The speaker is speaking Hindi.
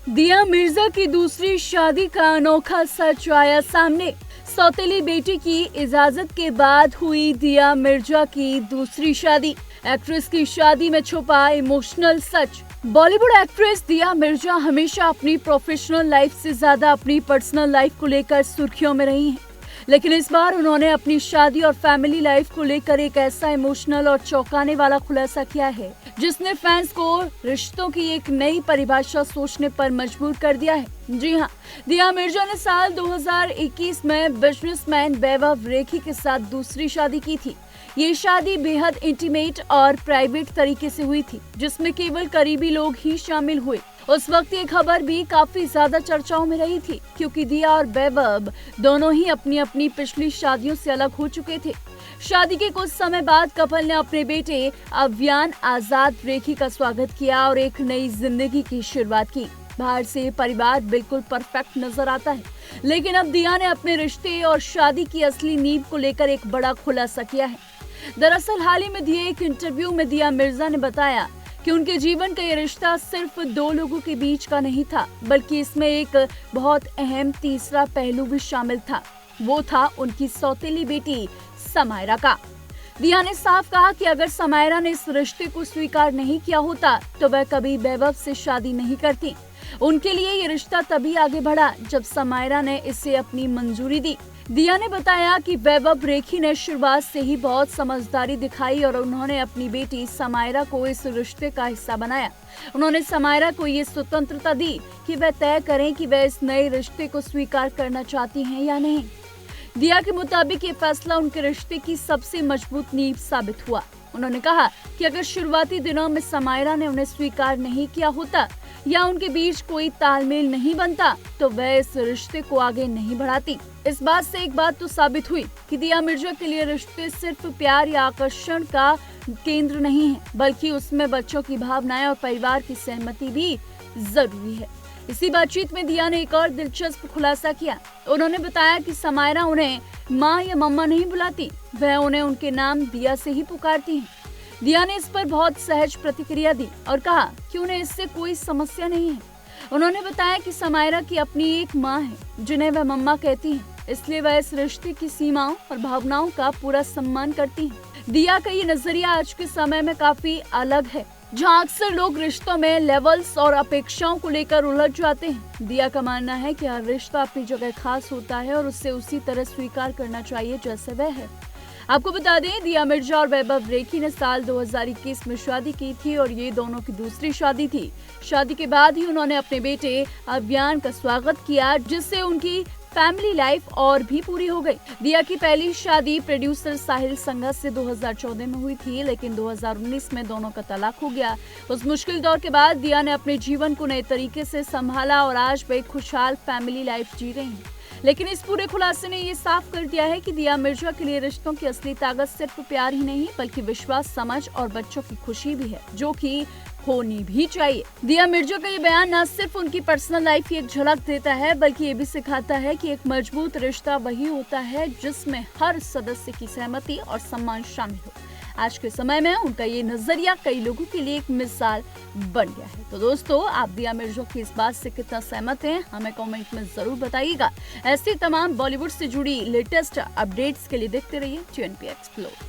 दिया मिर्जा की दूसरी शादी का अनोखा सच आया सामने। सौतेली बेटी की इजाजत के बाद हुई दिया मिर्जा की दूसरी शादी। एक्ट्रेस की शादी में छुपा इमोशनल सच। बॉलीवुड एक्ट्रेस दिया मिर्जा हमेशा अपनी प्रोफेशनल लाइफ से ज्यादा अपनी पर्सनल लाइफ को लेकर सुर्खियों में रही हैं। लेकिन इस बार उन्होंने अपनी शादी और फैमिली लाइफ को लेकर एक ऐसा इमोशनल और चौंकाने वाला खुलासा किया है जिसने फैंस को रिश्तों की एक नई परिभाषा सोचने पर मजबूर कर दिया है। जी हाँ, दिया मिर्जा ने साल 2021 में बिजनेसमैन वैभव रेखी के साथ दूसरी शादी की थी। ये शादी बेहद इंटीमेट और प्राइवेट तरीके से हुई थी, जिसमें केवल करीबी लोग ही शामिल हुए। उस वक्त ये खबर भी काफी ज्यादा चर्चाओं में रही थी, क्योंकि दिया और वैभव दोनों ही अपनी अपनी पिछली शादियों से अलग हो चुके थे। शादी के कुछ समय बाद कपल ने अपने बेटे अव्यान आजाद रेखी का स्वागत किया और एक नई जिंदगी की शुरुआत की। बाहर से परिवार बिल्कुल परफेक्ट नजर आता है, लेकिन अब दिया ने अपने रिश्ते और शादी की असली नींव को लेकर एक बड़ा खुलासा किया है। दरअसल हाल ही में दिए एक इंटरव्यू में दिया मिर्जा ने बताया कि उनके जीवन का ये रिश्ता सिर्फ दो लोगों के बीच का नहीं था, बल्कि इसमें एक बहुत अहम तीसरा पहलू भी शामिल था। वो था उनकी सौतेली बेटी समायरा का। दिया ने साफ कहा कि अगर समायरा ने इस रिश्ते को स्वीकार नहीं किया होता तो वह कभी वैभव से शादी नहीं करती। उनके लिए ये रिश्ता तभी आगे बढ़ा जब समायरा ने इसे अपनी मंजूरी दी। दिया ने बताया कि वैभव रेखी ने शुरुआत से ही बहुत समझदारी दिखाई और उन्होंने अपनी बेटी समायरा को इस रिश्ते का हिस्सा बनाया। उन्होंने समायरा को ये स्वतंत्रता दी कि वह तय करें कि वह इस नए रिश्ते को स्वीकार करना चाहती हैं या नहीं। दिया के मुताबिक ये फैसला उनके रिश्ते की सबसे मजबूत नींव साबित हुआ। उन्होंने कहा कि अगर शुरुआती दिनों में समायरा ने उन्हें स्वीकार नहीं किया होता या उनके बीच कोई तालमेल नहीं बनता तो वह इस रिश्ते को आगे नहीं बढ़ाती। इस बात से एक बात तो साबित हुई कि दिया मिर्जा के लिए रिश्ते सिर्फ प्यार या आकर्षण का केंद्र नहीं है, बल्कि उसमें बच्चों की भावनाएं और परिवार की सहमति भी जरूरी है। इसी बातचीत में दिया ने एक और दिलचस्प खुलासा किया। उन्होंने बताया कि समायरा उन्हें माँ या मम्मा नहीं बुलाती, वह उन्हें उनके नाम दिया से ही पुकारती हैं। दिया ने इस पर बहुत सहज प्रतिक्रिया दी और कहा कि उन्हें इससे कोई समस्या नहीं है। उन्होंने बताया कि समायरा की अपनी एक माँ है जिन्हें वह मम्मा कहती हैं, इसलिए वह इस रिश्ते की सीमाओं और भावनाओं का पूरा सम्मान करती हैं। दिया का ये नजरिया आज के समय में काफी अलग है, जहाँ अक्सर लोग रिश्तों में लेवल्स और अपेक्षाओं को लेकर उलझ जाते हैं। दिया का मानना है कि हर रिश्ता अपनी जगह खास होता है और उसे उसी तरह स्वीकार करना चाहिए जैसे वह है। आपको बता दें, दिया मिर्जा और वैभव रेखी ने साल 2021 में शादी की थी और ये दोनों की दूसरी शादी थी। शादी के बाद ही उन्होंने अपने बेटे अव्यान का स्वागत किया, जिससे उनकी फैमिली लाइफ और भी पूरी हो गई। दिया की पहली शादी प्रोड्यूसर साहिल संघा से 2014 में हुई थी, लेकिन 2019 में दोनों का तलाक हो गया। उस मुश्किल दौर के बाद दिया ने अपने जीवन को नए तरीके से संभाला और आज वे खुशहाल फैमिली लाइफ जी रही हैं। लेकिन इस पूरे खुलासे ने ये साफ कर दिया है कि दिया मिर्जा के लिए रिश्तों की असली ताकत सिर्फ प्यार ही नहीं, बल्कि विश्वास, समझ और बच्चों की खुशी भी है, जो कि होनी भी चाहिए। दिया मिर्जा का ये बयान न सिर्फ उनकी पर्सनल लाइफ की एक झलक देता है, बल्कि ये भी सिखाता है कि एक मजबूत रिश्ता वही होता है जिसमें हर सदस्य की सहमति और सम्मान शामिल हो। आज के समय में उनका ये नजरिया कई लोगों के लिए एक मिसाल बन गया है। तो दोस्तों, आप दिया मिर्जा की इस बात से कितना सहमत हैं, हमें कमेंट में जरूर बताइएगा। ऐसी तमाम बॉलीवुड से जुड़ी लेटेस्ट अपडेट्स के लिए देखते रहिए TNP एक्सप्लोर।